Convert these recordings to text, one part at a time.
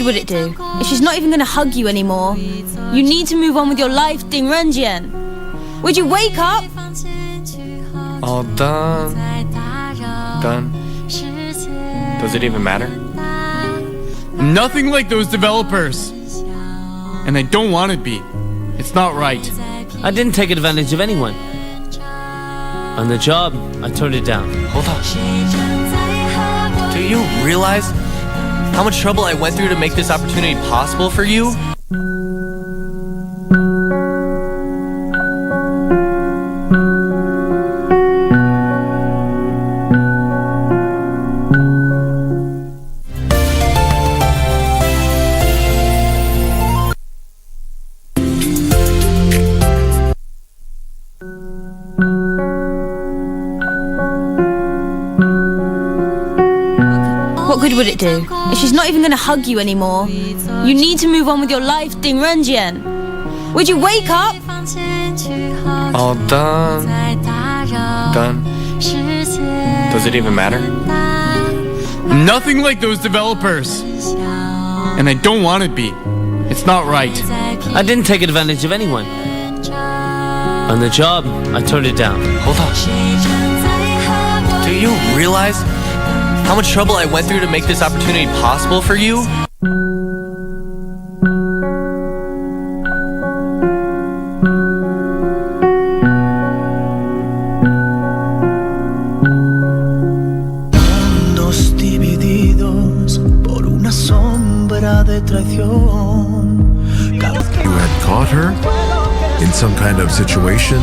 would it do? If she's not even going to hug you anymore, you need to move on with your life, Ding Renjian. Would you wake up? All done. Done. Does it even matter? I'm nothing like those developers. And I don't want to be. It's not right. I didn't take advantage of anyone. On the job, I turned it down. Hold on. Do you realize how much trouble I went through to make this opportunity possible for you? What good would it do? If she's not even going to hug you anymore, you need to move on with your life, Ding Renjian. Would you wake up? All done. Done. Does it even matter? I'm nothing like those developers. And I don't want to be. It's not right. I didn't take advantage of anyone. On the job, I turned it down. Hold on. Do you realize how much trouble I went through to make this opportunity possible for you? Mundos divididos por una sombra de traición. You had caught her in some kind of situation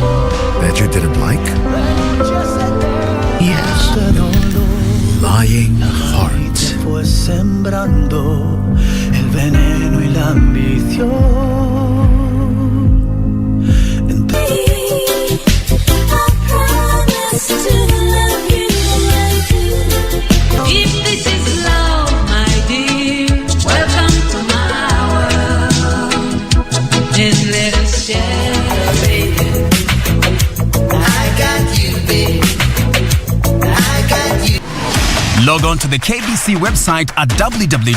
that you didn't like? Yes. Lying heart. Fue sembrando el veneno y la ambición. If this is love, my dear, welcome to my world. And let us share, baby. I got you, baby. I got you. Log on to the KBC website at www.kbc.co.ke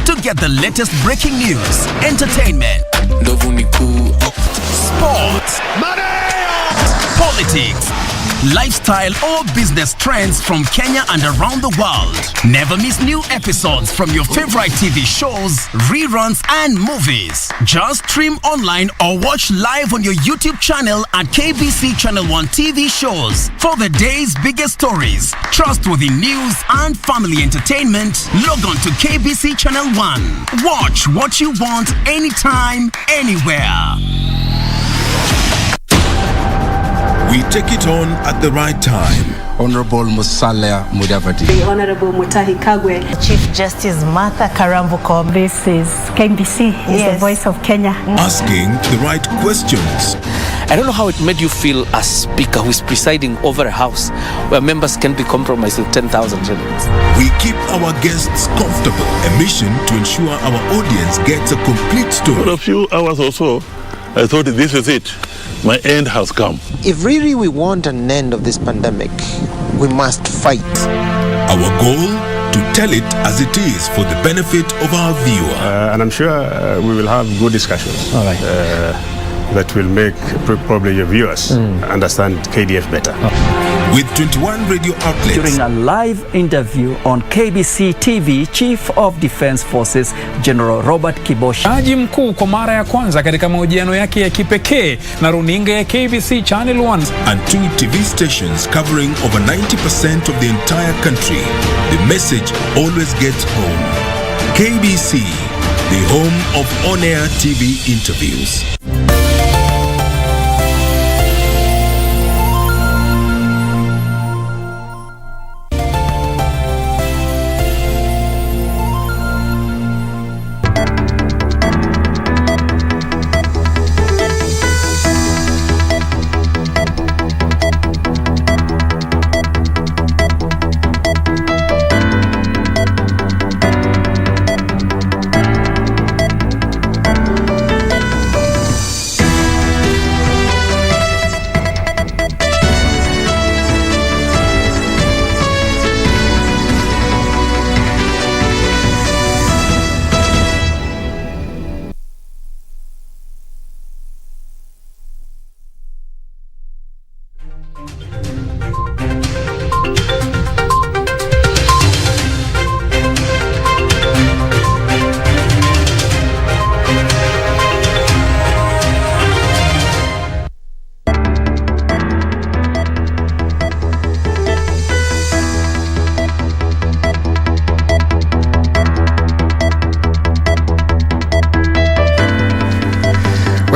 to get the latest breaking news, entertainment, sports, politics, lifestyle or business trends from Kenya and around the world. Never miss new episodes from your favorite TV shows, reruns and movies. Just stream online or watch live on your YouTube channel at KBC Channel 1 TV shows. For the day's biggest stories, trustworthy news and family entertainment, log on to KBC Channel 1. Watch what you want anytime, anywhere. We take it on at the right time. Honorable Musalia Mudavadi. The Honorable Mutahi Kagwe. Chief Justice Martha Karambuko. This is KBC, the voice of Kenya. Asking the right questions. I don't know how it made you feel as speaker who is presiding over a house where members can be compromised with 10,000 shillings. We keep our guests comfortable. A mission to ensure our audience gets a complete story. For a few hours or so, I thought this is it. My end has come. If really we want an end of this pandemic, we must fight. Our goal, to tell it as it is for the benefit of our viewer. And I'm sure we will have good discussions. All right. That will make probably your viewers understand KDF better. With 21 radio outlets. During a live interview on KBC TV, Chief of Defense Forces General Robert Kibosha. Jaji mkuu kwa mara ya kwanza katika mahojiano yake ya kipekee na runinga ya KBC Channel 1. And 2 TV stations covering over 90% of the entire country. The message always gets home. KBC, the home of on-air TV interviews.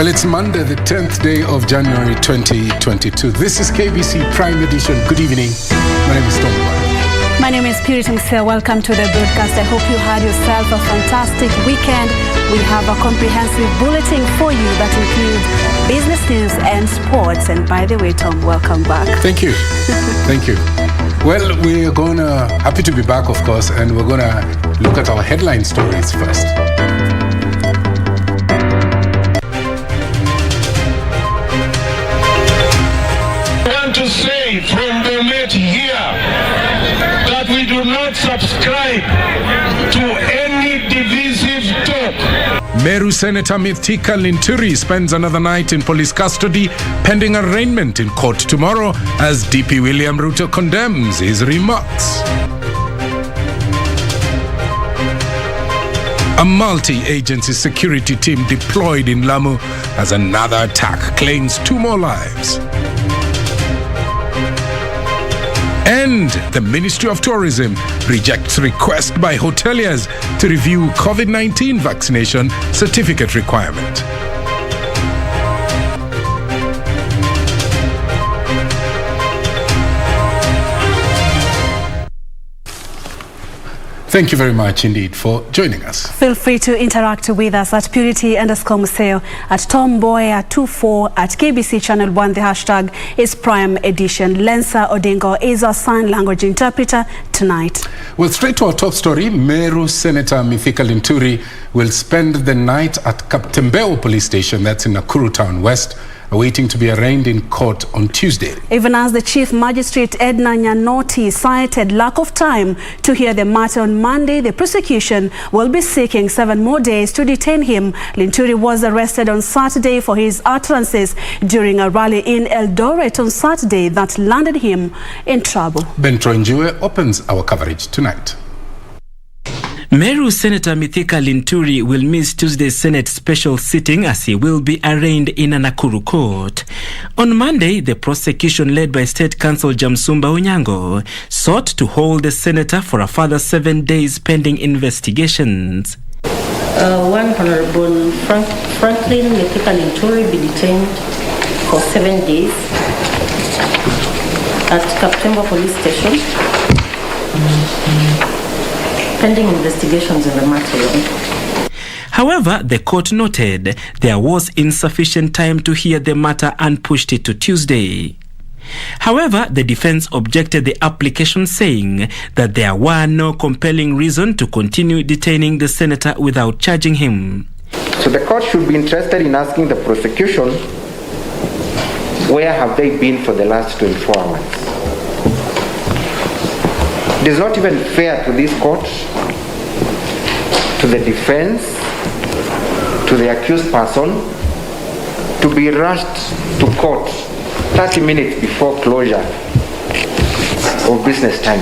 it's Monday, the 10th day of January 2022. This is KBC Prime Edition. Good evening. My name is Mboya. My name is Museo. Welcome to the broadcast. I hope you had yourself a fantastic weekend. We have a comprehensive bulletin for you that includes business news and sports. And by the way, Tom, welcome back. Thank you. Thank you. Well, we're happy to be back, of course, and we're going to look at our headline stories first. To say from the net here that we do not subscribe to any divisive talk. Meru Senator Mithika Linturi spends another night in police custody pending arraignment in court tomorrow as DP William Ruto condemns his remarks. A multi-agency security team deployed in Lamu as another attack claims 2 more lives. And the Ministry of Tourism rejects request by hoteliers to review COVID-19 vaccination certificate requirement. Thank you very much indeed for joining us. Feel free to interact with us at Purity_Museo, at Mboya 24, at KBC Channel 1. The hashtag is Prime Edition. Lensa Odingo is our sign language interpreter tonight. Well, straight to our top story. Meru Senator Mithika Linturi will spend the night at Kaptembeo Police Station, that's in Nakuru Town West, awaiting to be arraigned in court on Tuesday. Even as the Chief Magistrate Edna Nyanoti cited lack of time to hear the matter on Monday, the prosecution will be seeking 7 more days to detain him. Linturi was arrested on Saturday for his utterances during a rally in Eldoret on Saturday that landed him in trouble. Ben Tronjue opens our coverage tonight. Meru Senator Mithika Linturi will miss Tuesday's Senate special sitting as he will be arraigned in a Nakuru court. On Monday, the prosecution led by State Counsel Jamsumba Onyango sought to hold the senator for a further 7 days pending investigations. One Honorable Franklin Mithika Linturi be detained for 7 days at Kaptembo Police Station, pending investigations in the matter. However, the court noted there was insufficient time to hear the matter and pushed it to Tuesday. However, the defense objected the application, saying that there were no compelling reason to continue detaining the senator without charging him. So the court should be interested in asking the prosecution, where have they been for the last 24 hours? It is not even fair to this court, to the defense, to the accused person, to be rushed to court 30 minutes before closure of business time.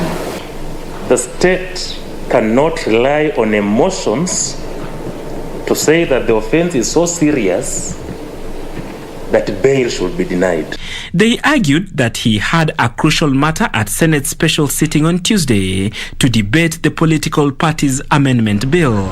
The state cannot rely on emotions to say that the offense is so serious that bail should be denied. They argued that he had a crucial matter at Senate special sitting on Tuesday to debate the political party's amendment bill.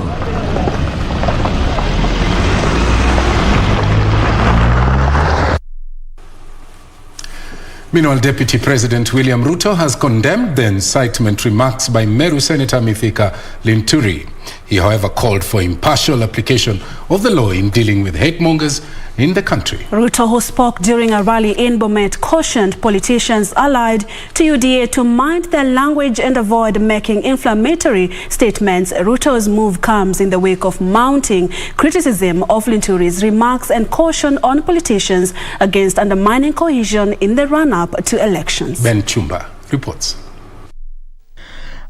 Meanwhile, Deputy President William Ruto has condemned the incitement remarks by Meru Senator Mithika Linturi. He, however, called for impartial application of the law in dealing with hate mongers in the country. Ruto, who spoke during a rally in Bomet, cautioned politicians allied to UDA to mind their language and avoid making inflammatory statements. Ruto's move comes in the wake of mounting criticism of Linturi's remarks and caution on politicians against undermining cohesion in the run-up to elections. Ben Chumba reports.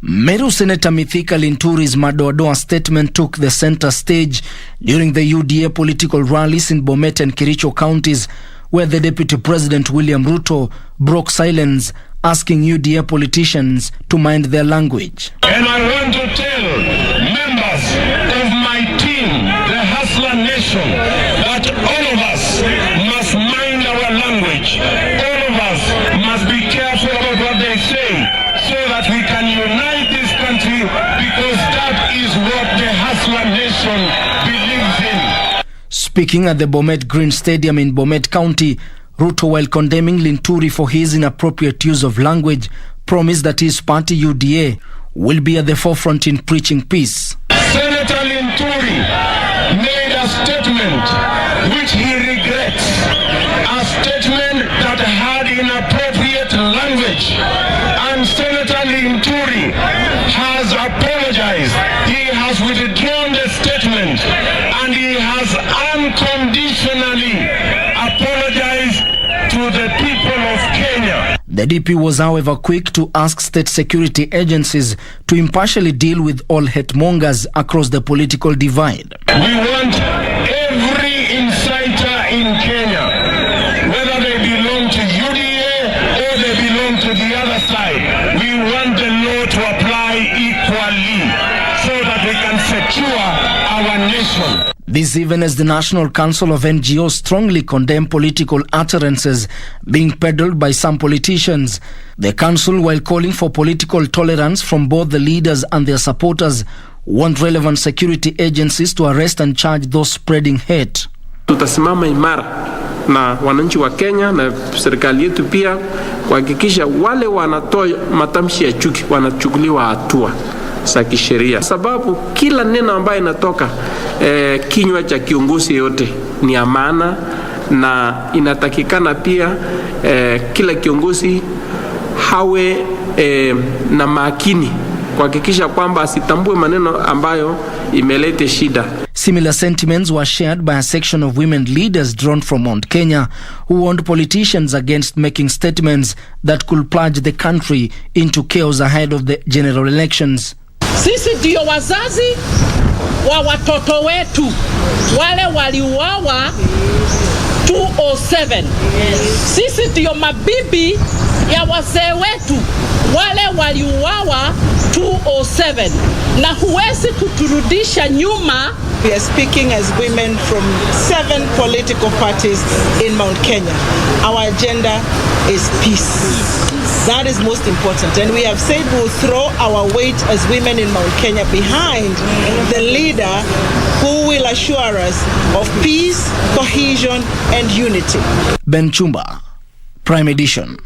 Meru Senator Mithika Linturi's madoadoa statement took the center stage during the UDA political rallies in Bomet and Kericho counties, where the Deputy President William Ruto broke silence, asking UDA politicians to mind their language. And I want to tell members of my team, the Hustler Nation, that all of us must mind our language. All of us must be careful about what they say, so that we can unite this country, because that is what the Hustler Nation believes in. Speaking at the Bomet Green Stadium in Bomet County, Ruto, while condemning Linturi for his inappropriate use of language, promised that his party UDA will be at the forefront in preaching peace. Senator Linturi made a statement which he regrets, a statement that had inappropriate language, and Senator Linturi has apologized. He has withdrawn the statement and he has unconditionally apologized to the people of Kenya. The DP was, however, quick to ask state security agencies to impartially deal with all hate-mongers across the political divide. We want every inciter in Kenya, whether they belong to UDA or they belong to the other side, we want the law to apply equally so that we can secure our nation. This even as the National Council of NGOs strongly condemn political utterances being peddled by some politicians. The council, while calling for political tolerance from both the leaders and their supporters, want relevant security agencies to arrest and charge those spreading hate. Tutasimama imara na wananchi wa Kenya na serikali yetu pia kuhakikisha wale wanatoa matamshi ya chuki wanachukuliwa hatua za kisheria, sababu kila neno ambayo inatoka kinywa cha kiongozi yote ni amana, na inatakikana pia kila kiongozi hawe na makini kuhakikisha kwamba asitambue maneno ambayo imelete shida. Similar sentiments were shared by a section of women leaders drawn from Mount Kenya who warned politicians against making statements that could plunge the country into chaos ahead of the general elections. Sisi ndio wazazi wa watoto wetu wale waliuawa 207. Sisi ndio mabibi ya wazee wetu wale waliuawa 207, na huwezi kuturudisha nyuma. We are speaking as women from 7 political parties in Mount Kenya. Our agenda is peace. That is most important, and we have said we will throw our weight as women in Mount Kenya behind the leader who will assure us of peace, cohesion and unity. Ben Chumba, Prime Edition.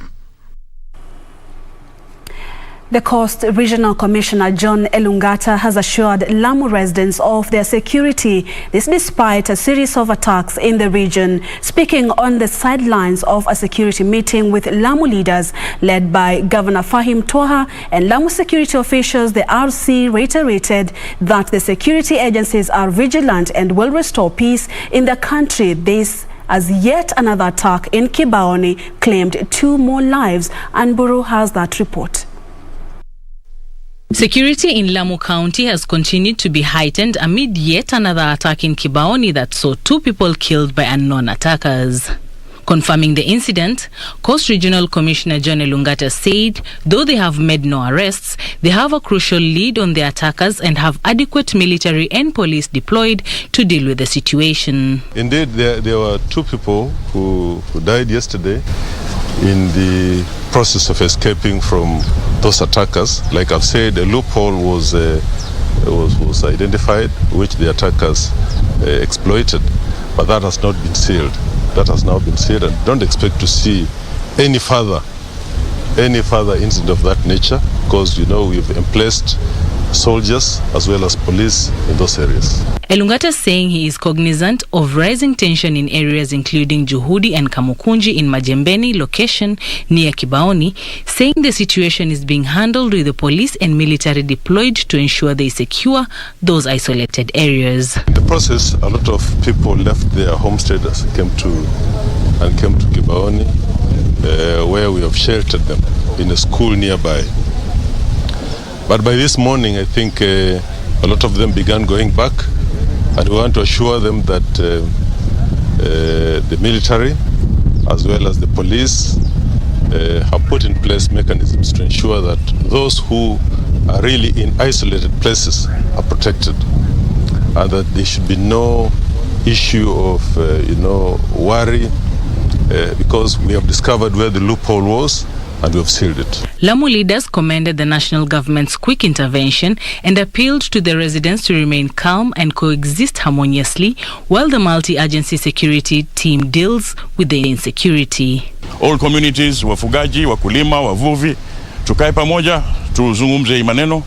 The Coast Regional Commissioner John Elungata has assured Lamu residents of their security, this despite a series of attacks in the region. Speaking on the sidelines of a security meeting with Lamu leaders led by Governor Fahim Toha and Lamu security officials, the RC reiterated that the security agencies are vigilant and will restore peace in the country. This as yet another attack in Kibaoni claimed 2 more lives, and Buru has that report. Security in Lamu County has continued to be heightened amid yet another attack in Kibaoni that saw 2 people killed by unknown attackers. Confirming the incident, Coast Regional Commissioner John Elungata said though they have made no arrests, they have a crucial lead on the attackers and have adequate military and police deployed to deal with the situation. Indeed, there were 2 people who died yesterday in the process of escaping from those attackers. Like I've said, a loophole was identified, which the attackers exploited, but that has not been sealed. That has now been sealed, and don't expect to see any further incident of that nature, because we've emplaced soldiers as well as police in those areas. Elungata saying he is cognizant of rising tension in areas including Juhudi and Kamukunji in Majembeni location near Kibaoni, saying the situation is being handled with the police and military deployed to ensure they secure those isolated areas. In the process, a lot of people left their homesteads, came to Kibaoni, where we have sheltered them in a school nearby. But by this morning, I think a lot of them began going back, and we want to assure them that the military, as well as the police, have put in place mechanisms to ensure that those who are really in isolated places are protected, and that there should be no issue of worry, because we have discovered where the loophole was, and we have sealed it. Lamu leaders commended the national government's quick intervention and appealed to the residents to remain calm and coexist harmoniously while the multi-agency security team deals with the insecurity. All communities, wafugaji, wakulima, wavuvi, tukae pamoja, tuzungumze hii maneno.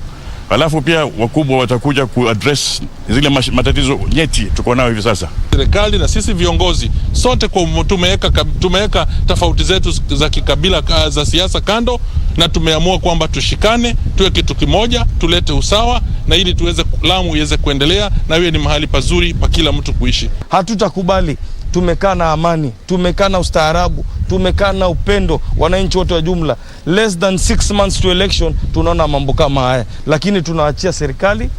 Alafu pia wakubwa watakuja kuaddress zile matatizo nyeti tuko nao hivi sasa. Serikali na sisi viongozi sote kwa tumeweka tofauti zetu za kikabila za siasa kando, na tumeamua kwamba tushikane, tuwe kitu kimoja, tulete usawa na ili tuweze Lamu iweze kuendelea na iwe ni mahali pazuri pa kila mtu kuishi. Hatutakubali. Tumekaa na amani, tumekaa na ustaarabu, tumekaa na upendo wananchi wote wa jumla. Less than 6 months to election tunaona mambo kama haya, lakini tunaachia serikali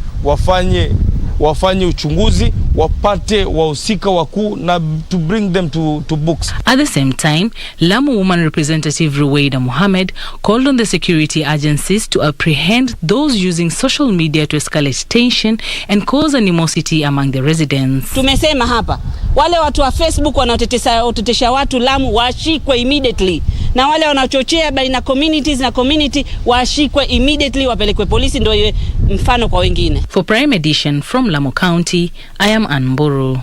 wafanye uchunguzi, wapate wahusika wakuu na to bring them to books. At the same time, Lamu woman representative Ruwaida Mohammed called on the security agencies to apprehend those using social media to escalate tension and cause animosity among the residents. Tumesema hapa wale watu wa Facebook wanaotetesha watu Lamu washikwe immediately, na wale wanachochea baina communities na community washikwe immediately, wapelekwe polisi ndio iwe mfano kwa wengine. For Prime Edition from Lamu County, I am Anburu.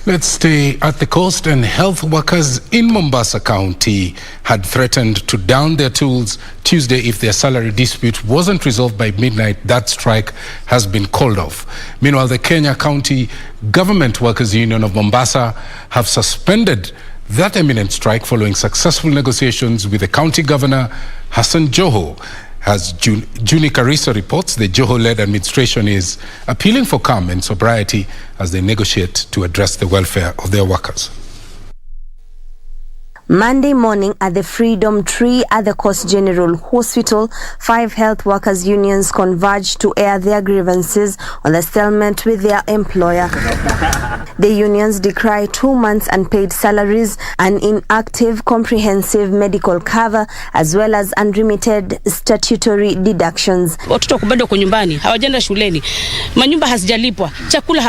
Let's stay at the coast, and health workers in Mombasa County had threatened to down their tools Tuesday if their salary dispute wasn't resolved by midnight. That strike has been called off. Meanwhile, the Kenya County Government Workers Union of Mombasa have suspended that imminent strike following successful negotiations with the county governor, Hassan Joho. As Juni Karisa reports, the Joho-led administration is appealing for calm and sobriety as they negotiate to address the welfare of their workers. Monday morning at the Freedom Tree at the Coast General Hospital, 5 health workers unions converged to air their grievances on the settlement with their employer. The unions decry 2 months unpaid salaries, an inactive comprehensive medical cover, as well as unlimited statutory deductions. Watoto bado kwa nyumbani, hawajaenda shuleni. Manyumba hazijalipwa, chakula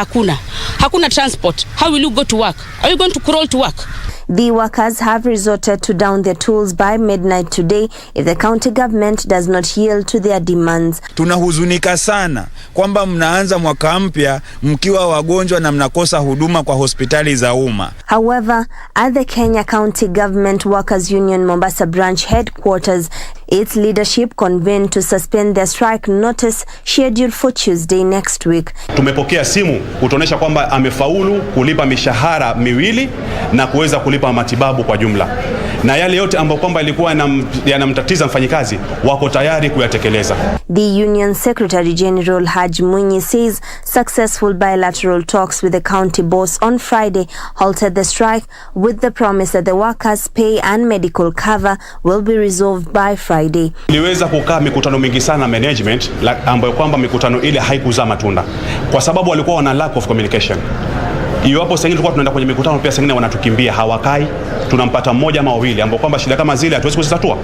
hakuna transport. How will you go to work? Are you going to crawl to work? The workers have resorted to down their tools by midnight today if the county government does not yield to their demands. Tunahuzunika sana kwamba mnaanza mwaka mpya mkiwa wagonjwa na mnakosa huduma kwa hospitali za umma. However, at the Kenya County Government Workers Union Mombasa branch headquarters, its leadership convened to suspend their strike notice scheduled for Tuesday next week. Tumepokea simu kutonesha kwamba amefaulu kulipa mishahara miwili na kuweza kulipa matibabu kwa jumla. Na yale yote ambayo kwamba ilikuwa yanamtatiza mfanyikazi wako tayari kuyatekeleza. The Union Secretary General Haj Mwinyi says successful bilateral talks with the county boss on Friday halted the strike with the promise that the workers' pay and medical cover will be resolved by Friday. Niliweza kukaa mikutano mingi sana management ambayo kwamba mikutano ile haikuzaa matunda kwa sababu walikuwa wana lack of communication. Iwapo sengine tulikuwa tunaenda kwenye mikutano pia sengine wanatukimbia, hawakai, tunampata mmoja ama wawili ambao kwamba shida kama zile hatuwezi kuzitatua,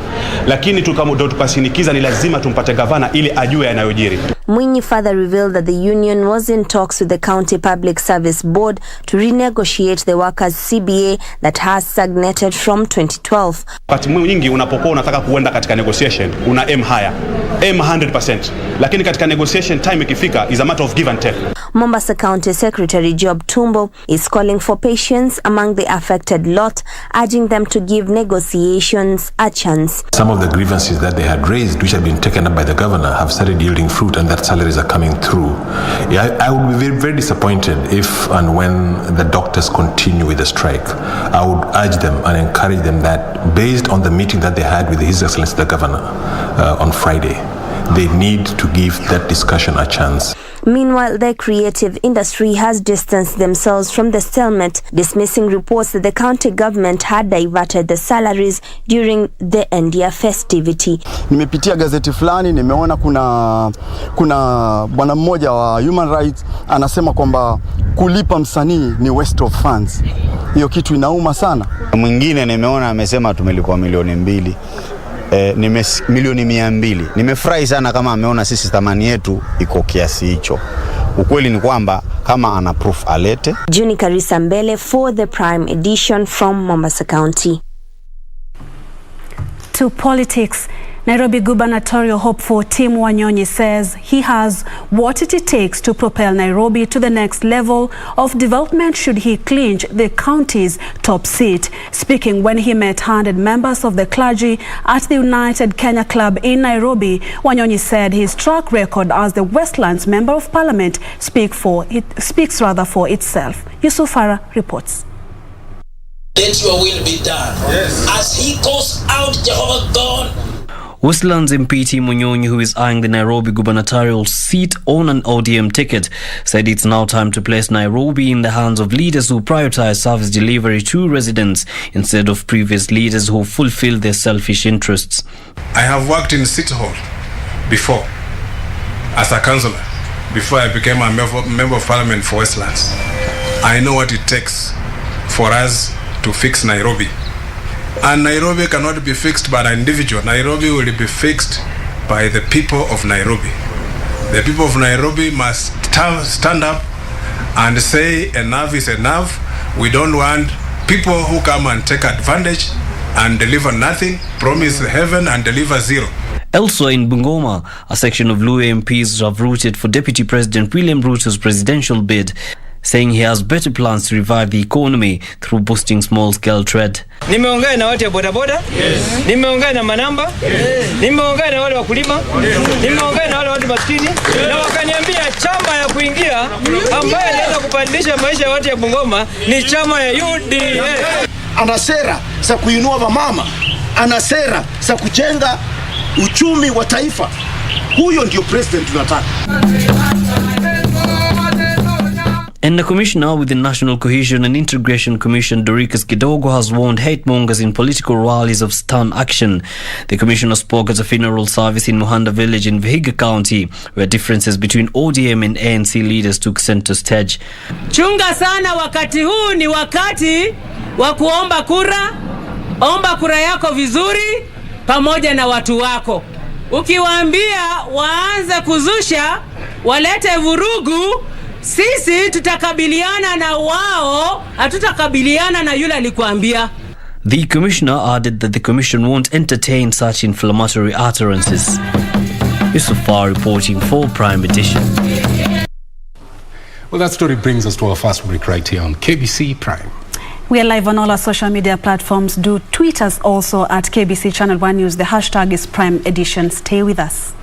lakini tukasinikiza ni lazima tumpate gavana ili ajue yanayojiri. Mwinyi further revealed that the union was in talks with the County Public Service Board to renegotiate the workers' CBA that has stagnated from 2012. Wakati mwingi unapokuwa unataka kuenda katika negotiation una aim higher, aim 100%, lakini katika negotiation time ikifika is a matter of give and take. Mombasa County Secretary Job Tumbo is calling for patience among the affected lot, urging them to give negotiations a chance. Some of the grievances that they had raised, which had been taken up by the governor, have started yielding fruit, and that salaries are coming through. I would be very, very disappointed if and when the doctors continue with the strike. I would urge them and encourage them that based on the meeting that they had with His Excellency the Governor on Friday, they need to give that discussion a chance. Meanwhile, the creative industry has distanced themselves from the stalemate, dismissing reports that the county government had diverted the salaries during the India festivity. Nimepitia gazeti fulani, nimeona kuna bwana mmoja wa human rights anasema kwamba kulipa msanii ni waste of funds. Hiyo kitu inauma sana. Mwingine nimeona amesema tumelipwa milioni 2. Milioni 200. Nimefurahi sana kama ameona sisi thamani yetu iko kiasi hicho. Ukweli ni kwamba kama ana proof alete. Juni Karisa Mbele for the Prime Edition from Mombasa County. To politics. Nairobi gubernatorial hopeful Tim Wanyonyi says he has what it takes to propel Nairobi to the next level of development should he clinch the county's top seat. Speaking when he met 100 members of the clergy at the United Kenya Club in Nairobi, Wanyonyi said his track record as the Westlands Member of Parliament speaks for itself. Yusuf Farah reports. Let your will be done. Yes. As he goes out, Jehovah God. Westlands MP Tim Wanyonyi, who is eyeing the Nairobi gubernatorial seat on an ODM ticket, said it's now time to place Nairobi in the hands of leaders who prioritize service delivery to residents instead of previous leaders who fulfill their selfish interests. I have worked in City Hall before as a councillor, before I became a member of Parliament for Westlands. I know what it takes for us to fix Nairobi. And Nairobi cannot be fixed by an individual. Nairobi will be fixed by the people of Nairobi. The people of Nairobi must stand up and say enough is enough. We don't want people who come and take advantage and deliver nothing, promise heaven and deliver zero. Elsewhere in Bungoma, a section of Luo MPs have rooted for Deputy President William Ruto's presidential bid, saying he has better plans to revive the economy through boosting small-scale trade. Nimeongea na watu ya bodaboda, nimeongea na manamba, nimeongea na wale wakulima, nimeongea na wale watu maskini, na wakaniambia chama ya kuingia ambaye anaweza kubadilisha maisha ya watu ya Bungoma ni chama ya UDA. Ana sera za kuinua wamama, ana sera za kujenga uchumi wa taifa. Huyo ndio president tunataka. And the commissioner with the National Cohesion and Integration Commission, Doricus Kidogo, has warned hate-mongers in political rallies of stern action. The commissioner spoke at a funeral service in Muhanda village in Vihiga County, where differences between ODM and ANC leaders took center stage. Chunga sana, wakati huu ni wakati wa kuomba kura. Omba kura yako vizuri pamoja na watu wako. Ukiwaambia waanze kuzusha, walete vurugu, sisi tutakabiliana na wao, hatutakabiliana na yule alikuambia. The commissioner added that the commission won't entertain such inflammatory utterances. Yusuf Farah reporting for Prime Edition. Well, that story brings us to our first break right here on KBC Prime. We are live on all our social media platforms. Do tweet us also at KBC Channel 1 News. The hashtag is Prime Edition. Stay with us.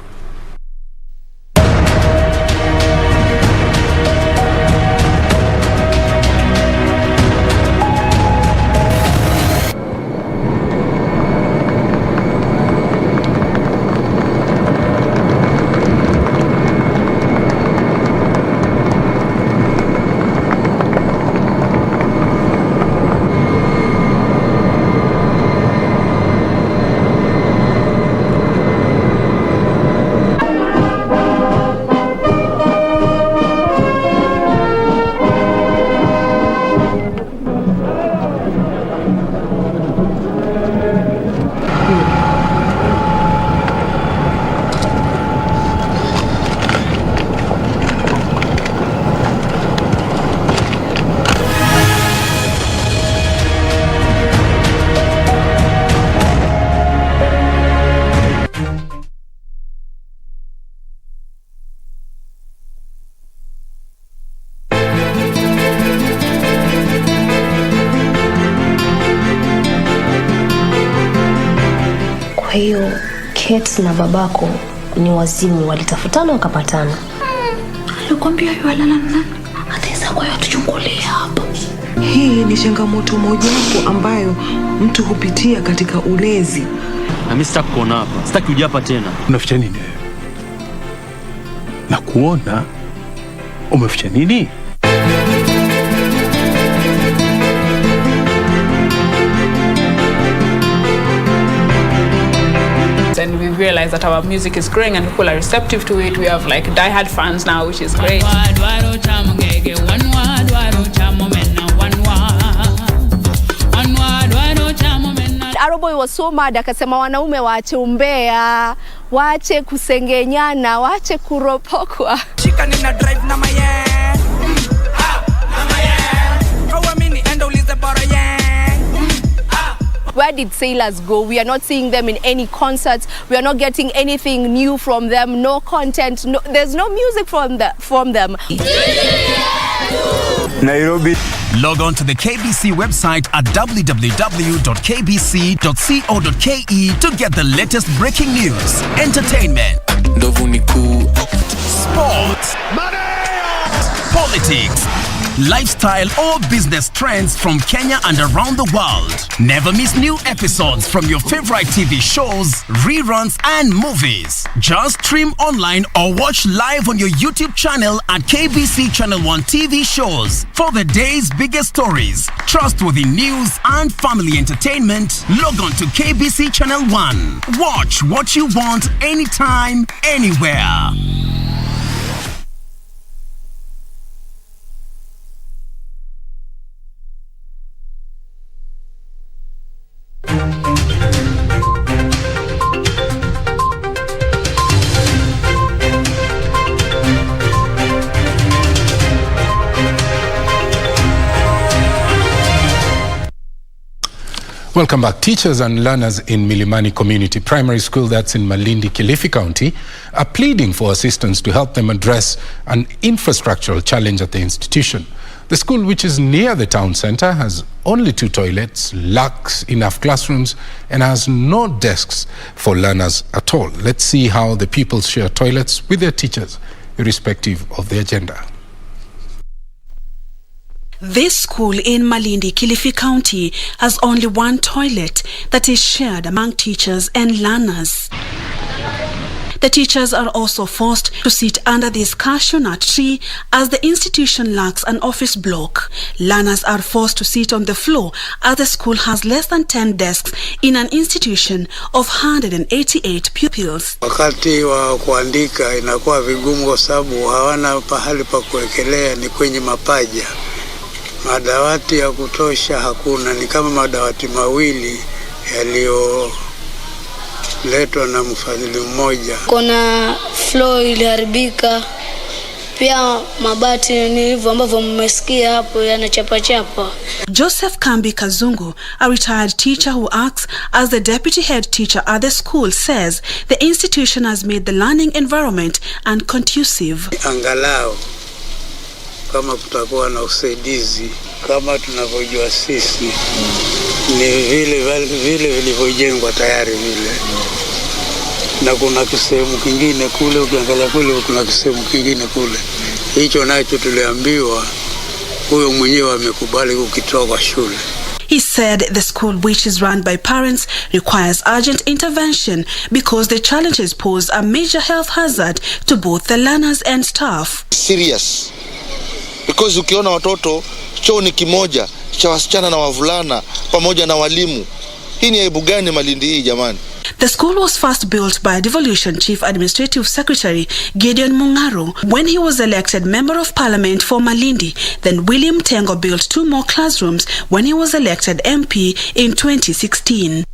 Kwa hiyo Kate na babako ni wazimu, walitafutana wakapatana. Alikwambia yualala nani? Ataweza kwa tuchungulia hapa. Hii ni changamoto mojawapo ambayo mtu hupitia katika ulezi. Na mimi sitaki kuona hapa. Sitaki uje hapa tena. Unaficha nini? Na kuona umeficha nini? And we realize that our music is growing and people are receptive to it. We have like diehard fans now, which is great. Aroboy was so mad, akasema wanaume waache umbea, waache kusengenyana, waache kuropokwa. Shika nina drive na maye. Where did sailors go? We are not seeing them in any concerts. We are not getting anything new from them. No content. No, there's no music from them. Nairobi. Log on to the KBC website at www.kbc.co.ke to get the latest breaking news, entertainment, sports, politics, lifestyle or business trends from Kenya and around the world. Never miss new episodes from your favorite TV shows, reruns and movies. Just stream online or watch live on your YouTube channel at KBC Channel 1 TV shows. For the day's biggest stories, trustworthy news and family entertainment, log on to KBC Channel 1. Watch what you want anytime, anywhere. Welcome back. Teachers and learners in Milimani Community Primary School, that's in Malindi, Kilifi County, are pleading for assistance to help them address an infrastructural challenge at the institution. The school, which is near the town centre, has only 2 toilets, lacks enough classrooms, and has no desks for learners at all. Let's see how the pupils share toilets with their teachers, irrespective of their gender. This school in Malindi, Kilifi County has only 1 toilet that is shared among teachers and learners. The teachers are also forced to sit under this cashew nut tree as the institution lacks an office block. Learners are forced to sit on the floor as the school has less than 10 desks in an institution of 188 pupils. Wakati wa kuandika inakuwa vigumu kwa sababu hawana pahali pa kuwekelea, ni kwenye mapaja. Madawati ya kutosha hakuna, ni kama madawati mawili yaliyoletwa na mfadhili mmoja. Kuna floor iliharibika, pia mabati ni hivyo ambavyo mmesikia hapo yanachapa. Joseph Kambi Kazungu, a retired teacher who acts as the deputy head teacher at the school, says the institution has made the learning environment unconducive. Angalau kama kutakuwa na usaidizi kama tunavyojua sisi, ni vile vilivyojengwa tayari vile, na kuna kisehemu kingine kule, ukiangalia kule kuna kisehemu kingine kule. Hicho nacho tuliambiwa, huyo mwenyewe amekubali kukitoa kwa shule. He said the school, which is run by parents, requires urgent intervention because the challenges pose a major health hazard to both the learners and staff. Serious. Because ukiona watoto choo ni kimoja cha wasichana na wavulana pamoja na walimu. Hii ni aibu gani Malindi hii jamani? The school was first built by Devolution Chief Administrative Secretary Gideon Mungaro when he was elected Member of Parliament for Malindi. Then William Tengo built 2 more classrooms when he was elected MP in 2016.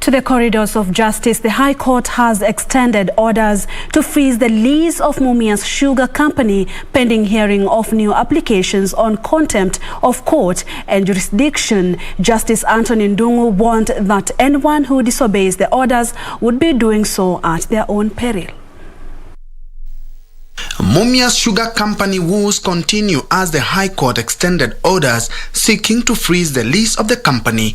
To the corridors of justice, the High Court has extended orders to freeze the lease of Mumia's Sugar Company pending hearing of new applications on contempt of court and jurisdiction. Justice Anthony Ndungu warned that anyone who disobeys the orders would be doing so at their own peril. Mumia's Sugar Company woes continue as the High Court extended orders seeking to freeze the lease of the company.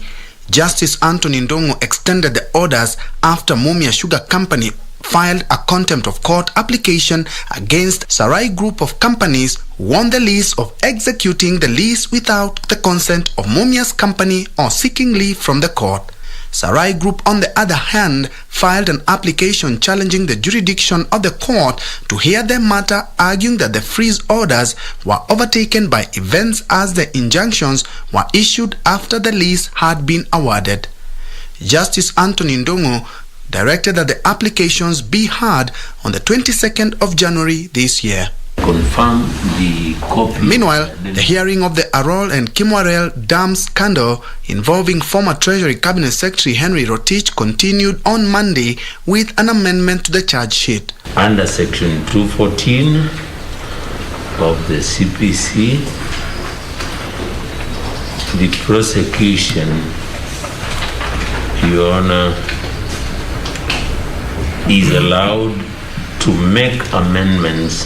Justice Anthony Ndungu extended the orders after Mumia Sugar Company filed a contempt of court application against Sarai Group of Companies who won the lease of executing the lease without the consent of Mumia's company or seeking leave from the court. Sarai Group, on the other hand, filed an application challenging the jurisdiction of the court to hear the matter, arguing that the freeze orders were overtaken by events as the injunctions were issued after the lease had been awarded. Justice Anthony Ndungu directed that the applications be heard on the 22nd of January this year. Confirm the copy. Meanwhile, the hearing of the Arol and Kimwarel Dam scandal involving former Treasury Cabinet Secretary Henry Rotich continued on Monday with an amendment to the charge sheet. Under Section 214 of the CPC, the prosecution, Your Honor, is allowed to make amendments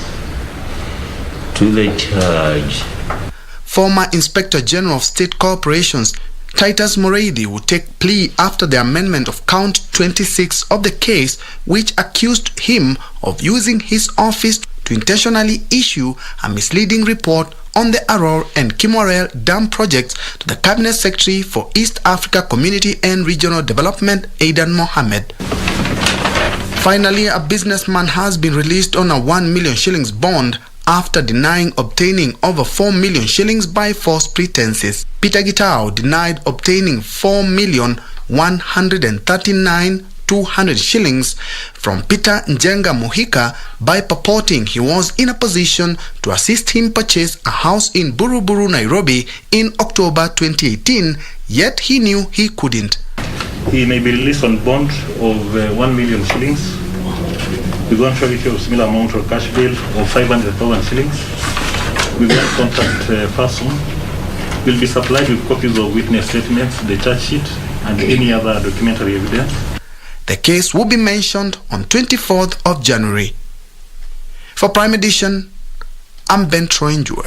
to the charge. Former Inspector General of State Corporations Titus Moreidi would take plea after the amendment of count 26 of the case, which accused him of using his office to intentionally issue a misleading report on the Aror and Kimorel dam projects to the Cabinet Secretary for East Africa Community and Regional Development, Aidan Mohammed. Finally, a businessman has been released on a 1 million shillings bond after denying obtaining over 4 million shillings by false pretenses. Peter Gitao denied obtaining 4,139,200 shillings from Peter Njenga Muhika by purporting he was in a position to assist him purchase a house in Buruburu, Nairobi in October 2018, yet he knew he couldn't. He may be released on bond of 1 million shillings with one surety of similar amount or cash bill of 500,000 shillings with one contact person, will be supplied with copies of witness statements, the charge sheet, and any other documentary evidence. The case will be mentioned on 24th of January. For Prime Edition, I'm Ben Troinjue.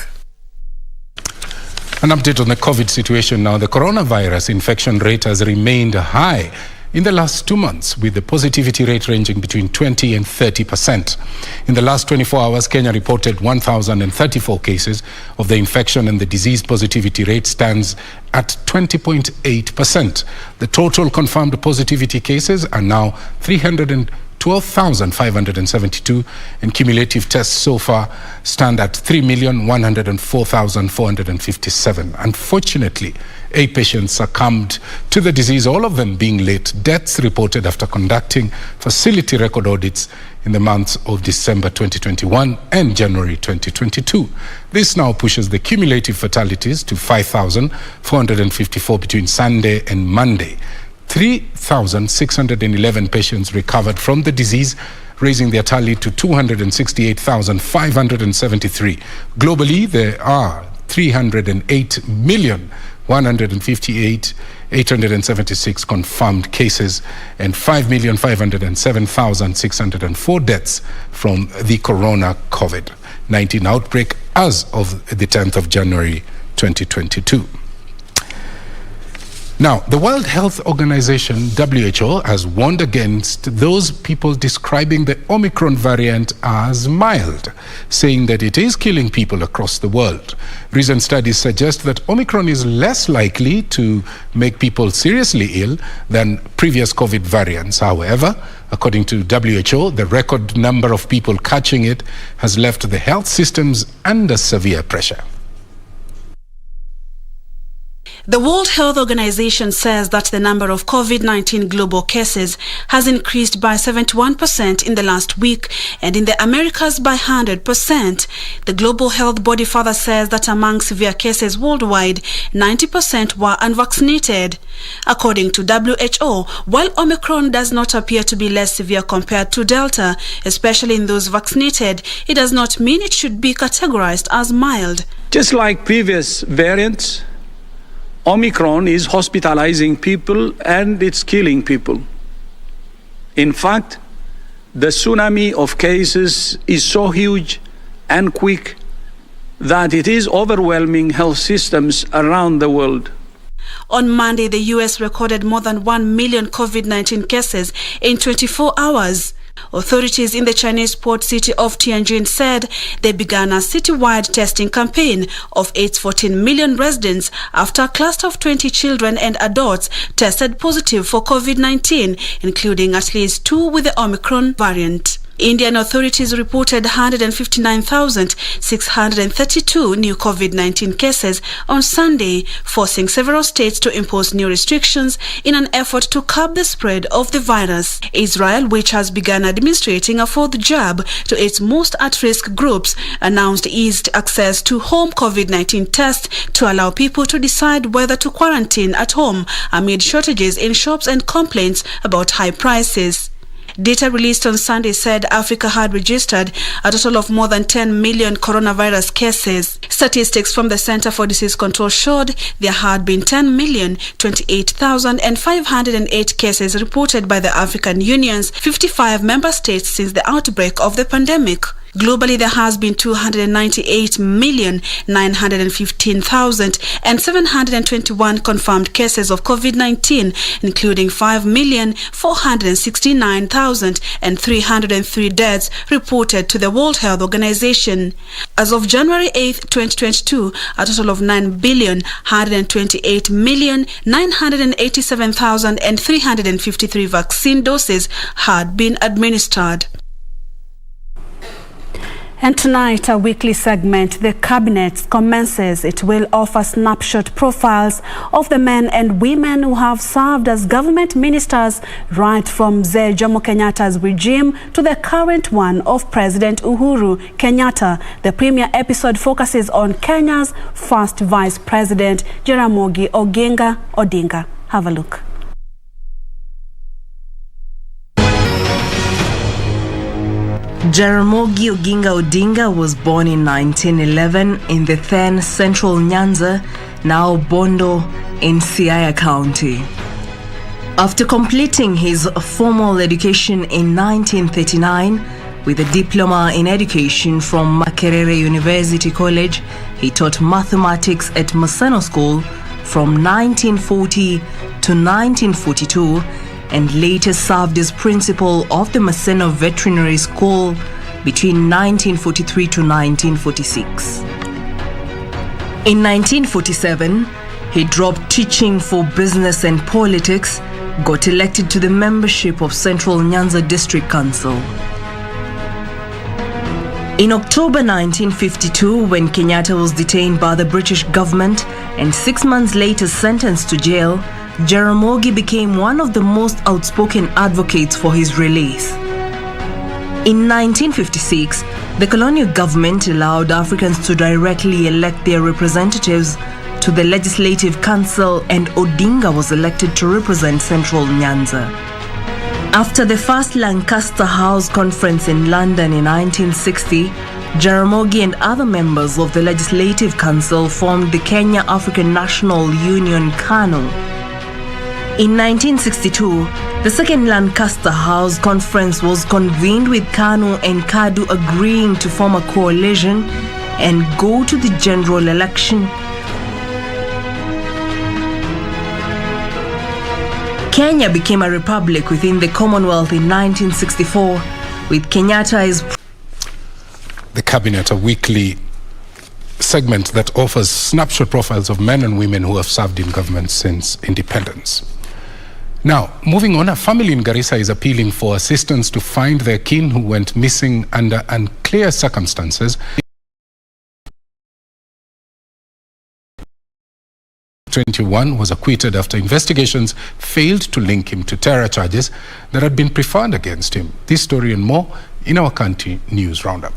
An update on the COVID situation now. The coronavirus infection rate has remained high in the last 2 months, with the positivity rate ranging between 20 and 30%. In the last 24 hours, Kenya reported 1,034 cases of the infection, and the disease positivity rate stands at 20.8%. The total confirmed positivity cases are now 312,572, and cumulative tests so far stand at 3,104,457. Unfortunately, 8 patients succumbed to the disease, all of them being late deaths reported after conducting facility record audits in the months of December 2021 and January 2022. This now pushes the cumulative fatalities to 5,454 between Sunday and Monday. 3,611 patients recovered from the disease, raising their tally to 268,573. Globally, there are 308,158,876 confirmed cases and 5,507,604 deaths from the corona COVID-19 outbreak as of the 10th of January 2022. Now, the World Health Organization, WHO, has warned against those people describing the Omicron variant as mild, saying that it is killing people across the world. Recent studies suggest that Omicron is less likely to make people seriously ill than previous COVID variants. However, according to WHO, the record number of people catching it has left the health systems under severe pressure. The World Health Organization says that the number of COVID-19 global cases has increased by 71% in the last week, and in the Americas by 100%. The global health body further says that among severe cases worldwide, 90% were unvaccinated. According to WHO, while Omicron does not appear to be less severe compared to Delta, especially in those vaccinated, it does not mean it should be categorized as mild. Just like previous variants, Omicron is hospitalizing people and it's killing people. In fact, the tsunami of cases is so huge and quick that it is overwhelming health systems around the world. On Monday, the U.S. recorded more than 1 million COVID-19 cases in 24 hours. Authorities in the Chinese port city of Tianjin said they began a citywide testing campaign of its 14 million residents after a cluster of 20 children and adults tested positive for COVID-19, including at least 2 with the Omicron variant. Indian authorities reported 159,632 new COVID-19 cases on Sunday, forcing several states to impose new restrictions in an effort to curb the spread of the virus. Israel, which has begun administering a fourth jab to its most at-risk groups, announced eased access to home COVID-19 tests to allow people to decide whether to quarantine at home amid shortages in shops and complaints about high prices. Data released on Sunday said Africa had registered a total of more than 10 million coronavirus cases. Statistics from the Center for Disease Control showed there had been 10,028,508 cases reported by the African Union's 55 member states since the outbreak of the pandemic. Globally, there has been 298,915,721 confirmed cases of COVID-19, including 5,469,303 deaths reported to the World Health Organization. As of January 8, 2022, a total of 9,128,987,353 vaccine doses had been administered. And tonight, our weekly segment, The Cabinet, commences. It will offer snapshot profiles of the men and women who have served as government ministers right from Mzee Jomo Kenyatta's regime to the current one of President Uhuru Kenyatta. The premiere episode focuses on Kenya's first Vice President, Jaramogi Oginga Odinga. Have a look. Jaramogi Oginga Odinga was born in 1911 in the then Central Nyanza, now Bondo, in Siaya County. After completing his formal education in 1939 with a diploma in education from Makerere University College, he taught mathematics at Museo School from 1940 to 1942 and later served as principal of the Museo Veterinary School between 1943 to 1946. In 1947, he dropped teaching for business and politics, got elected to the membership of Central Nyanza District Council. In October 1952, when Kenyatta was detained by the British government and 6 months later sentenced to jail, Jaramogi became one of the most outspoken advocates for his release. In 1956, the colonial government allowed Africans to directly elect their representatives to the Legislative Council, and Odinga was elected to represent Central Nyanza. After the first Lancaster House Conference in London in 1960, Jaramogi and other members of the Legislative Council formed the Kenya African National Union (KANU). In 1962, the second Lancaster House Conference was convened with KANU and KADU agreeing to form a coalition and go to the general election. Kenya became a republic within the Commonwealth in 1964, with Kenyatta as The Cabinet, a weekly segment that offers snapshot profiles of men and women who have served in government since independence. Now, moving on, a family in Garissa is appealing for assistance to find their kin who went missing under unclear circumstances. 21 was acquitted after investigations failed to link him to terror charges that had been preferred against him. This story and more in our Country News Roundup.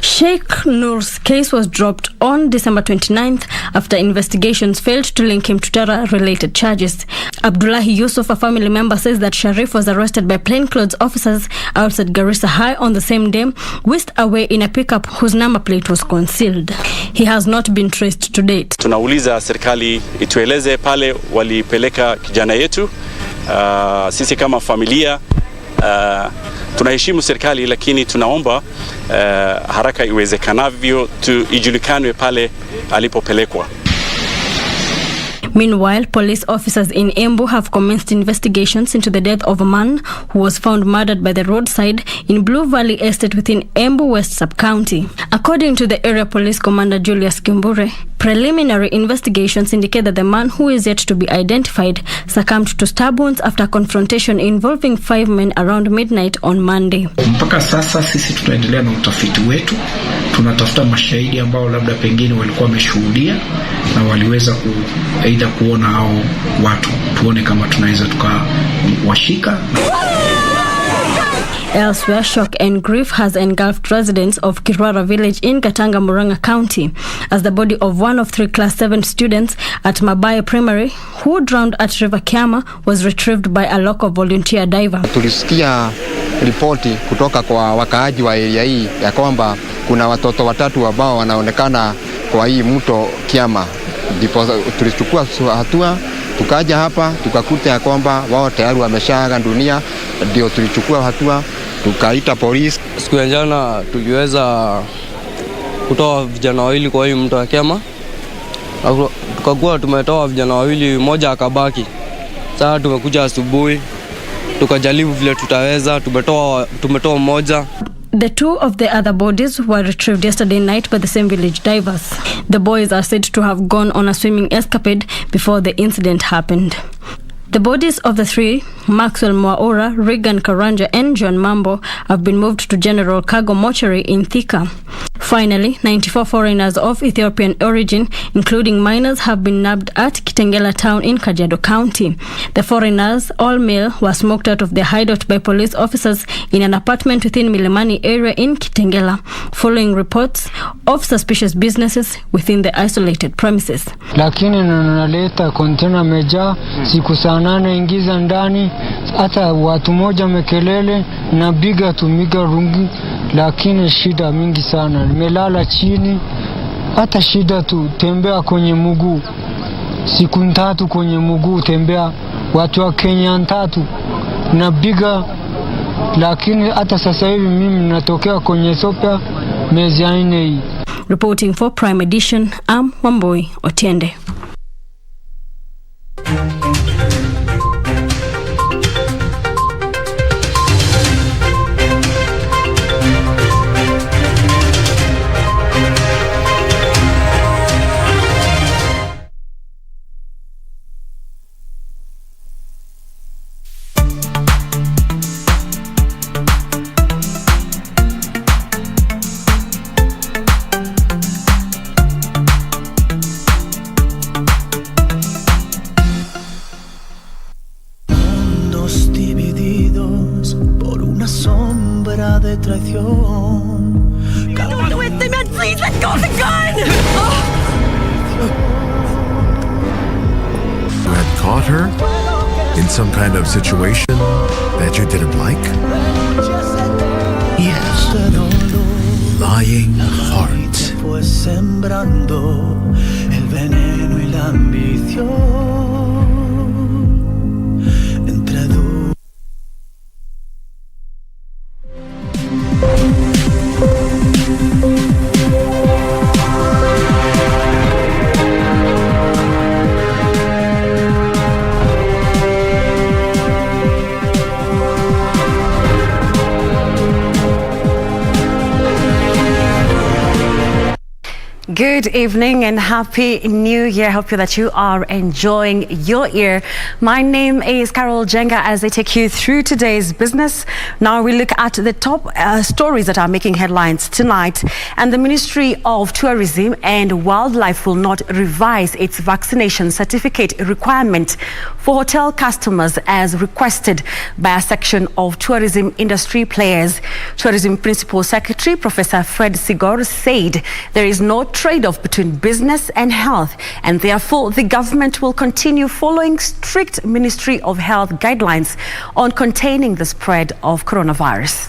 Sheikh Noor's case was dropped on December 29th after investigations failed to link him to terror-related charges. Abdullahi Yusuf, a family member, says that Sharif was arrested by plainclothes officers outside Garissa High on the same day, whisked away in a pickup whose number plate was concealed. He has not been traced to date. Tunauliza serikali itueleze pale walipeleka kijana yetu. Sisi kama familia tunaheshimu serikali, lakini tunaomba haraka iwezekanavyo ijulikanwe pale alipopelekwa. Meanwhile, police officers in Embu have commenced investigations into the death of a man who was found murdered by the roadside in Blue Valley Estate within Embu West Sub-County. According to the area police commander Julius Kimbure, preliminary investigations indicate that the man, who is yet to be identified, succumbed to stab wounds after a confrontation involving 5 men around midnight on Monday. Mpaka sasa sisi tunaendelea na utafiti wetu. Tunatafuta mashahidi ambao labda pengine walikuwa wameshuhudia na waliweza aidha kuona hao watu, tuone kama tunaweza tukawashika. Elsewhere, shock and grief has engulfed residents of Kirwara village in Gatanga, Murang'a County, as the body of one of 3 Class 7 students at Mboya Primary who drowned at River Kiama was retrieved by a local volunteer diver. Tulisikia ripoti kutoka kwa wakaaji wa area hii ya kwamba kuna watoto watatu ambao wanaonekana kwa hii mto Kiama. Ndipo tulichukua hatua, tukaja hapa tukakuta ya kwamba wao tayari wameshaaga dunia. Ndio tulichukua hatua, tukaita polisi. Siku ya jana tuliweza kutoa vijana wawili kwa hii mto Kiama. Tukakuwa tumetoa vijana wawili, mmoja akabaki. Sasa tumekuja asubuhi tukajaribu vile tutaweza, tumetoa mmoja. The 2 of the other bodies were retrieved yesterday night by the same village divers. The boys are said to have gone on a swimming escapade before the incident happened. The bodies of the 3, Maxwell Mwaura, Regan Karanja and John Mambo, have been moved to General Cargo Mortuary in Thika. Finally, 94 foreigners of Ethiopian origin, including minors, have been nabbed at Kitengela town in Kajiado County. The foreigners, all male, were smoked out of their hideout by police officers in an apartment within Milimani area in Kitengela, following reports of suspicious businesses within the isolated premises. Lakini naleta container meja siku saa 8 ingiza ndani, hata watu moja mekelele na biga tumiga rungi, lakini shida mingi sana. Nimelala chini, hata shida tu tembea kwenye mguu. Siku 3 kwenye mguu tembea, watu wa Kenya 3 na biga, lakini hata sasa hivi mimi natokea kwenye sopa miezi 4 hii. Reporting for Prime Edition, I'm Wamboi Otiende. De traición. Get with them and please let go of the gun! You had caught her in some kind of situation that you didn't like? Yes. Lying heart. Fue sembrando el veneno y la ambición. Good evening and happy new year. Hope that you are enjoying your year. My name is Carol Jenga as I take you through today's business. Now we look at the top stories that are making headlines tonight. And the Ministry of Tourism and Wildlife will not revise its vaccination certificate requirement for hotel customers as requested by a section of tourism industry players. Tourism Principal Secretary Professor Fred Sigor said there is no trade-off between business and health, and therefore the government will continue following strict Ministry of Health guidelines on containing the spread of coronavirus.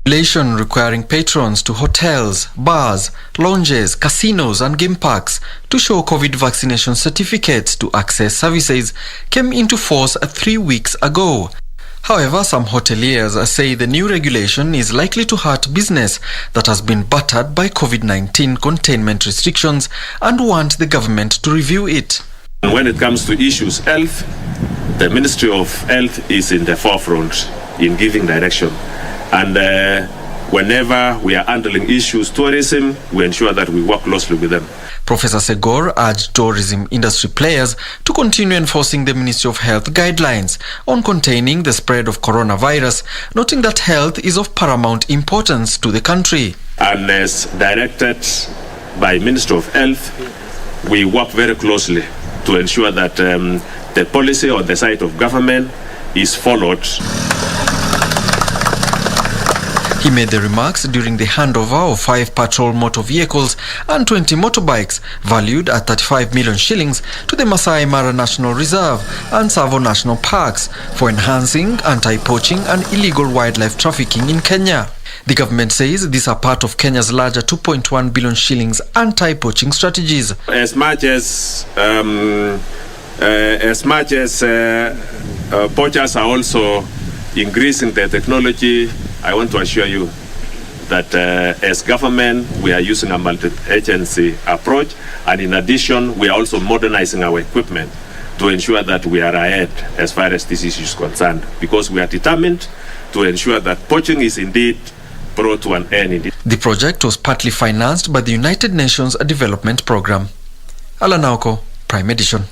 Regulation requiring patrons to hotels, bars, lounges, casinos and game parks to show COVID vaccination certificates to access services came into force 3 weeks ago. However, some hoteliers say the new regulation is likely to hurt business that has been battered by COVID-19 containment restrictions and want the government to review it. When it comes to issues health, the Ministry of Health is in the forefront in giving direction. And whenever we are handling issues tourism, we ensure that we work closely with them. Professor Segor urged tourism industry players to continue enforcing the Ministry of Health guidelines on containing the spread of coronavirus, noting that health is of paramount importance to the country. And as directed by Ministry of Health, we work very closely to ensure that the policy on the side of government is followed. He made the remarks during the handover of 5 patrol motor vehicles and 20 motorbikes valued at 35 million shillings to the Masai Mara National Reserve and Tsavo National Parks for enhancing anti-poaching and illegal wildlife trafficking in Kenya. The government says these are part of Kenya's larger 2.1 billion shillings anti-poaching strategies. As much as poachers are also increasing their technology, I want to assure you that as government, we are using a multi-agency approach, and in addition, we are also modernizing our equipment to ensure that we are ahead as far as this issue is concerned, because we are determined to ensure that poaching is indeed brought to an end. The project was partly financed by the United Nations Development Programme. Alanauko, Prime Edition.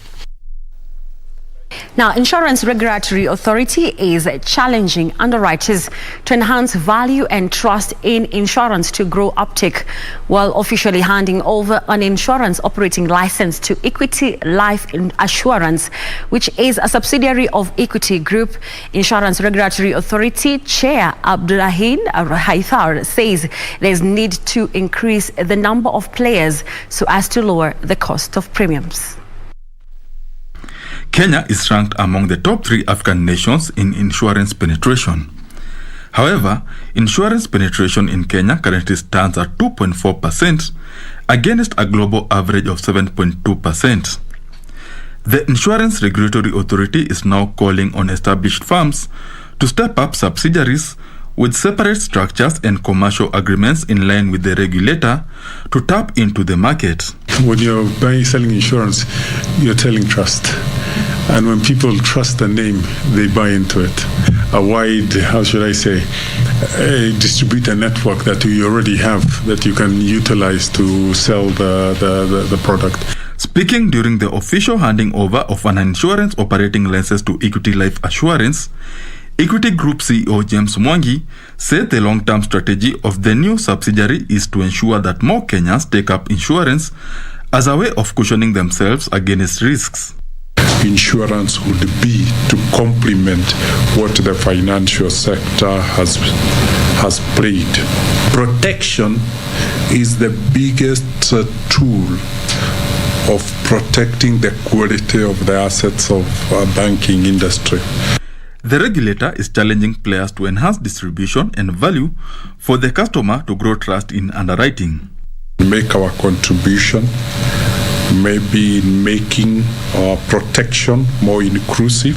Now, Insurance Regulatory Authority is challenging underwriters to enhance value and trust in insurance to grow uptake, while officially handing over an insurance operating license to Equity Life Assurance, which is a subsidiary of Equity Group. Insurance Regulatory Authority Chair Abdulrahim Haithar says there is need to increase the number of players so as to lower the cost of premiums. Kenya is ranked among the top 3 African nations in insurance penetration. However, insurance penetration in Kenya currently stands at 2.4% against a global average of 7.2%. The Insurance Regulatory Authority is now calling on established firms to step up subsidiaries with separate structures and commercial agreements in line with the regulator to tap into the market. When you're selling insurance, you're telling trust. And when people trust the name, they buy into it. A wide, a distributor network that you already have that you can utilize to sell the product. Speaking during the official handing over of an insurance operating license to Equity Life Assurance, Equity Group CEO James Mwangi said the long-term strategy of the new subsidiary is to ensure that more Kenyans take up insurance as a way of cushioning themselves against risks. Insurance would be to complement what the financial sector has played. Protection is the biggest tool of protecting the quality of the assets of banking industry. The regulator is challenging players to enhance distribution and value for the customer to grow trust in underwriting. Make our contribution, maybe in making protection more inclusive,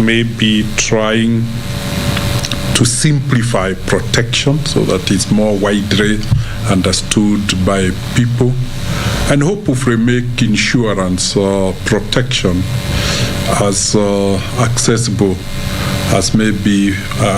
maybe trying to simplify protection so that it's more widely understood by people, and hopefully make insurance protection as accessible as maybe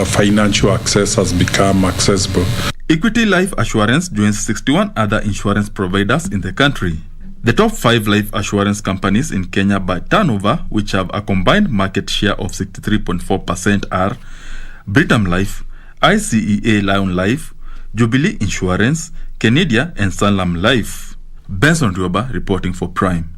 financial access has become accessible. Equity Life Assurance joins 61 other insurance providers in the country. The top 5 life assurance companies in Kenya by turnover, which have a combined market share of 63.4%, are Britam Life, ICEA Lion Life, Jubilee Insurance, Canada, and Sanlam Life. Benson Rioba reporting for Prime.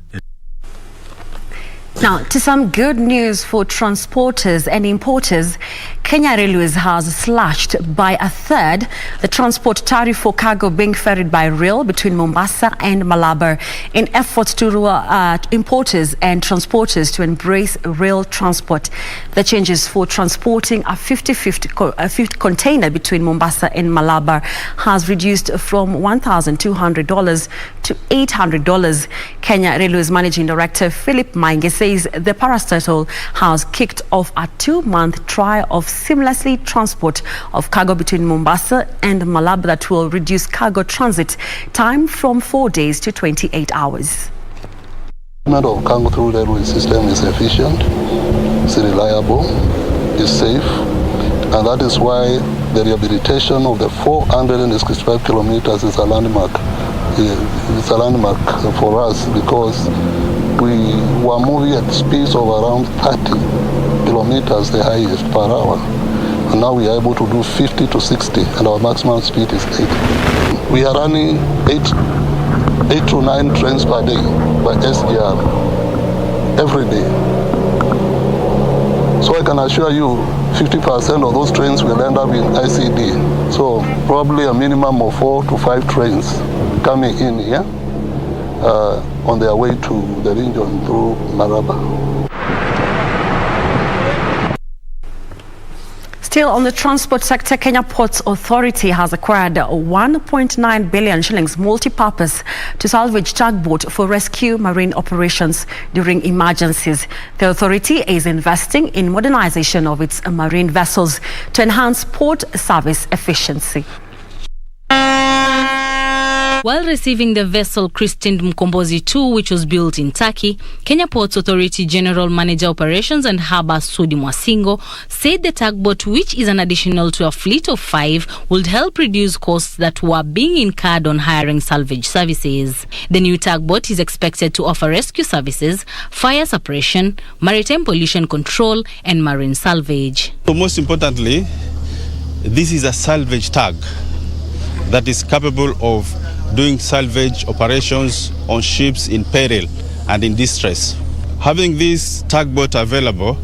Now, to some good news for transporters and importers, Kenya Railways has slashed by a third the transport tariff for cargo being ferried by rail between Mombasa and Malabar in efforts to lure importers and transporters to embrace rail transport. The changes for transporting a 50-50 container between Mombasa and Malabar has reduced from $1,200 to $800. Kenya Railways Managing Director Philip Mainge says the parastatal has kicked off a 2-month trial of seamlessly transport of cargo between Mombasa and Malabar that will reduce cargo transit time from 4 days to 28 hours. The movement of cargo through the railway system is efficient, it's reliable, it's safe, and that is why the rehabilitation of the 465 kilometers is a landmark. It's a landmark for us because we were moving at speeds of around 30 kilometers, the highest per hour. And now we are able to do 50 to 60, and our maximum speed is 80. We are running 8 to 9 trains per day by SGR every day. So I can assure you 50% of those trains will end up in ICD. So probably a minimum of 4 to 5 trains coming in here on their way to the region through Maraba. Still on the transport sector, Kenya Ports Authority has acquired 1.9 billion shillings multi-purpose to salvage tugboat for rescue marine operations during emergencies. The authority is investing in modernization of its marine vessels to enhance port service efficiency. While receiving the vessel christened Mkombozi 2, which was built in Turkey, Kenya Ports Authority General Manager Operations and Harbour Sudi Mwasingo said the tugboat, which is an additional to a fleet of 5, would help reduce costs that were being incurred on hiring salvage services. The new tugboat is expected to offer rescue services, fire suppression, maritime pollution control, and marine salvage. So most importantly, this is a salvage tug that is capable of doing salvage operations on ships in peril and in distress. Having this tugboat available,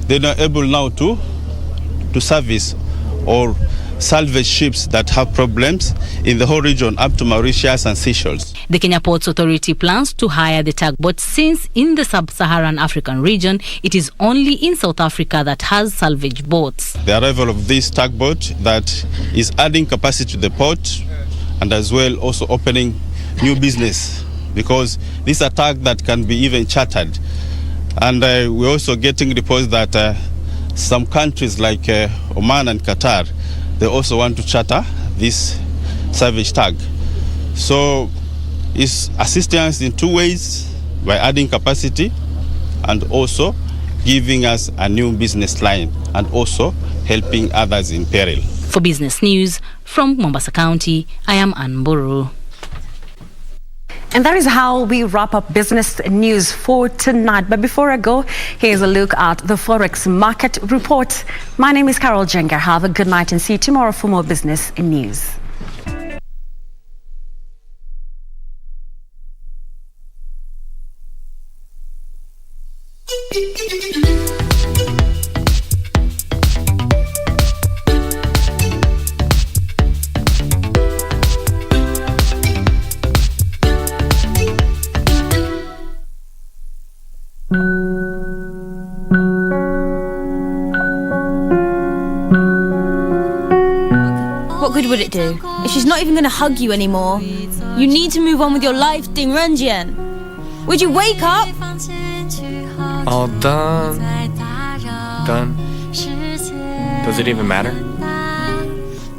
they are able now to service or salvage ships that have problems in the whole region up to Mauritius and Seychelles. The Kenya Ports Authority plans to hire the tugboat since in the sub-Saharan African region, it is only in South Africa that has salvage boats. The arrival of this tugboat that is adding capacity to the port and as well also opening new business, because this is a tug that can be even chartered. And we're also getting reports that some countries like Oman and Qatar, they also want to charter this salvage tug. So it's assisting us in 2 ways, by adding capacity and also giving us a new business line and also helping others in peril. For Business News from Mombasa County, I am Ann Buru. And that is how we wrap up business news for tonight. But before I go, here's a look at the Forex market report. My name is Carol Jenga. Have a good night and see you tomorrow for more business news. What good would it do if she's not even going to hug you anymore? You need to move on with your life, Ding Renjian. Would you wake up? All done. Done. Does it even matter?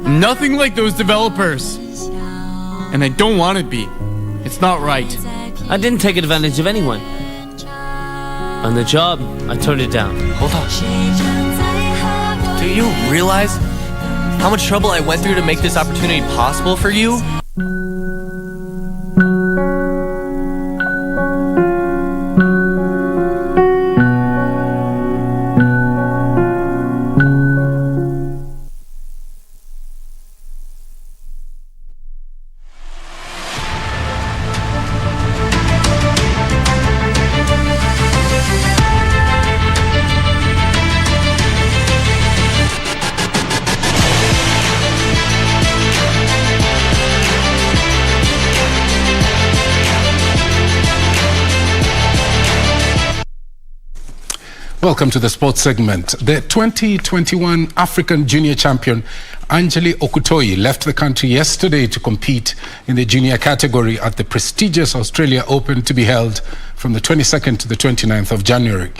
Nothing like those developers. And I don't want to be. It's not right. I didn't take advantage of anyone. On the job, I turned it down. Hold on. Do you realize how much trouble I went through to make this opportunity possible for you? Welcome to the sports segment. The 2021 African Junior Champion Angeli Okutoi left the country yesterday to compete in the junior category at the prestigious Australia Open to be held from the 22nd to the 29th of January.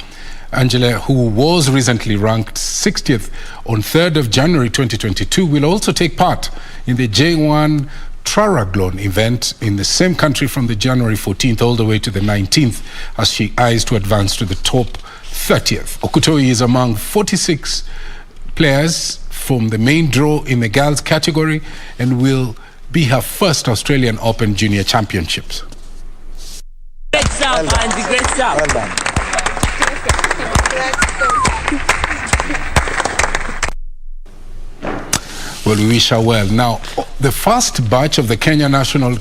Angela, who was recently ranked 60th on 3rd of January 2022, will also take part in the J1 Triathlon event in the same country from the January 14th all the way to the 19th as she eyes to advance to the top 30th. Okutoi is among 46 players from the main draw in the girls category and will be her first Australian Open Junior Championships. Great stuff, Andy, great stuff. Well done. Well, we wish her well. Now, the first batch of the Kenya national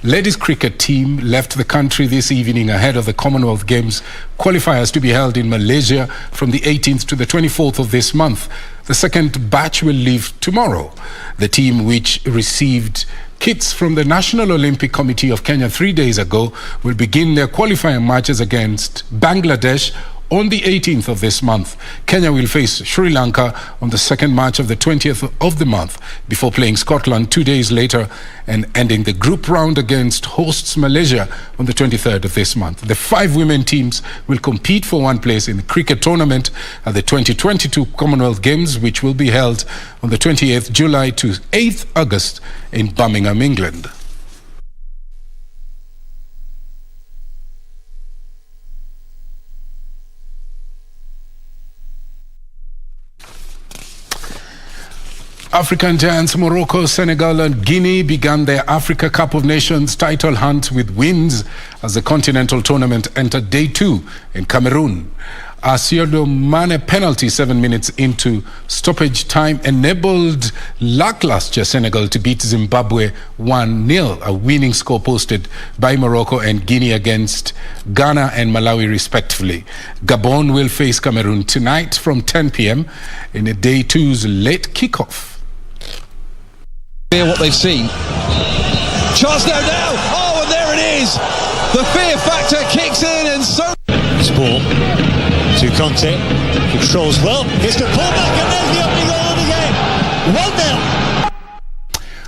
ladies cricket team left the country this evening ahead of the Commonwealth Games qualifiers to be held in Malaysia from the 18th to the 24th of this month. The second batch will leave tomorrow. The team, which received kits from the National Olympic Committee of Kenya 3 days ago, will begin their qualifying matches against Bangladesh on the 18th of this month. Kenya will face Sri Lanka on the second match of the 20th of the month before playing Scotland 2 days later and ending the group round against hosts Malaysia on the 23rd of this month. The 5 women teams will compete for one place in the cricket tournament at the 2022 Commonwealth Games, which will be held on the 28th July to 8th August in Birmingham, England. African giants Morocco, Senegal and Guinea began their Africa Cup of Nations title hunt with wins as the continental tournament entered day 2 in Cameroon. A Sadio Mane penalty 7 minutes into stoppage time enabled lackluster Senegal to beat Zimbabwe 1-0, a winning score posted by Morocco and Guinea against Ghana and Malawi respectively. Gabon will face Cameroon tonight from 10 p.m. in a day 2's late kickoff. What they've seen. Chance now. Oh, and there it is. The fear factor kicks in, and so. Sport to Conte. Controls well. Here's the pullback, and there's the opening goal again. 1-0.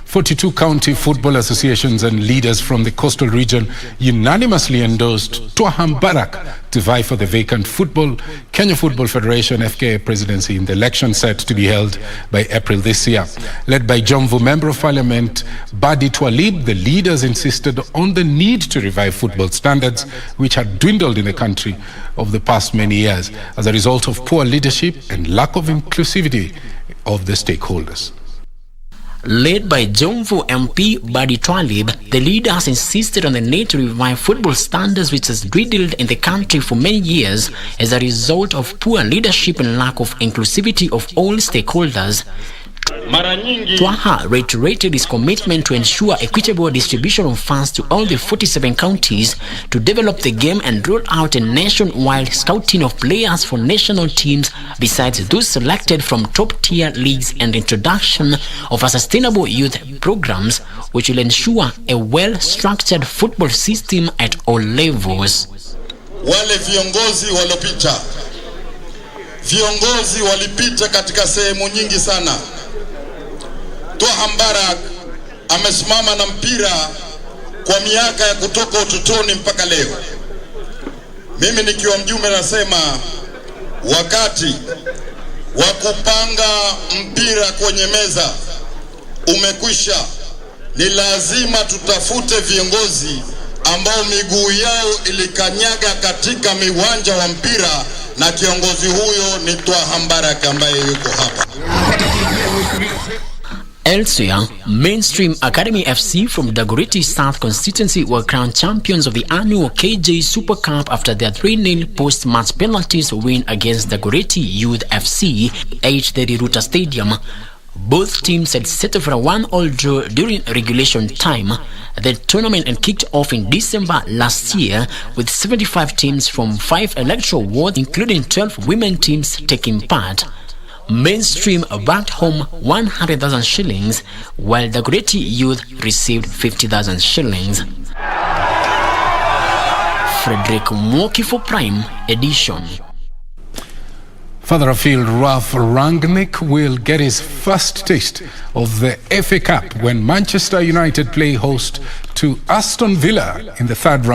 42 county football associations and leaders from the coastal region unanimously endorsed Twaham Barak to vie for the vacant Kenya Football Federation FKA presidency in the election set to be held by April this year. Led by Jomvu Member of Parliament Badi Twalib, the leaders insisted on the need to revive football standards, which had dwindled in the country over the past many years as a result of poor leadership and lack of inclusivity of the stakeholders. Led by Jomvu MP Badi Twalib, the leaders insisted on the need to revive football standards, which has dwindled in the country for many years as a result of poor leadership and lack of inclusivity of all stakeholders. Twaha reiterated his commitment to ensure equitable distribution of funds to all the 47 counties to develop the game and roll out a nationwide scouting of players for national teams besides those selected from top-tier leagues and introduction of a sustainable youth programs which will ensure a well-structured football system at all levels. Wale viongozi walipita katika sehemu nyingi sana. Twaham Barak amesimama na mpira kwa miaka ya kutoka utotoni mpaka leo. Mimi nikiwa mjumbe nasema wakati wa kupanga mpira kwenye meza umekwisha. Ni lazima tutafute viongozi ambao miguu yao ilikanyaga katika miwanja wa mpira, na kiongozi huyo ni Twaham Barak ambaye yuko hapa. Elsewhere, Mainstream Academy FC from Dagoretti South constituency were crowned champions of the annual KJ Super Cup after their 3-0 post-match penalties win against Dagoretti Youth FC at the Riruta Stadium. Both teams had settled for a 1-1 draw during regulation time. The tournament kicked off in December last year with 75 teams from 5 electoral wards, including 12 women teams taking part. Mainstream backed home 100,000 shillings, while the Dagoretti Youth received 50,000 shillings. Frederick Mwoki for Prime Edition. Further afield, Ralph Rangnick will get his first taste of the FA Cup when Manchester United play host to Aston Villa in the third round.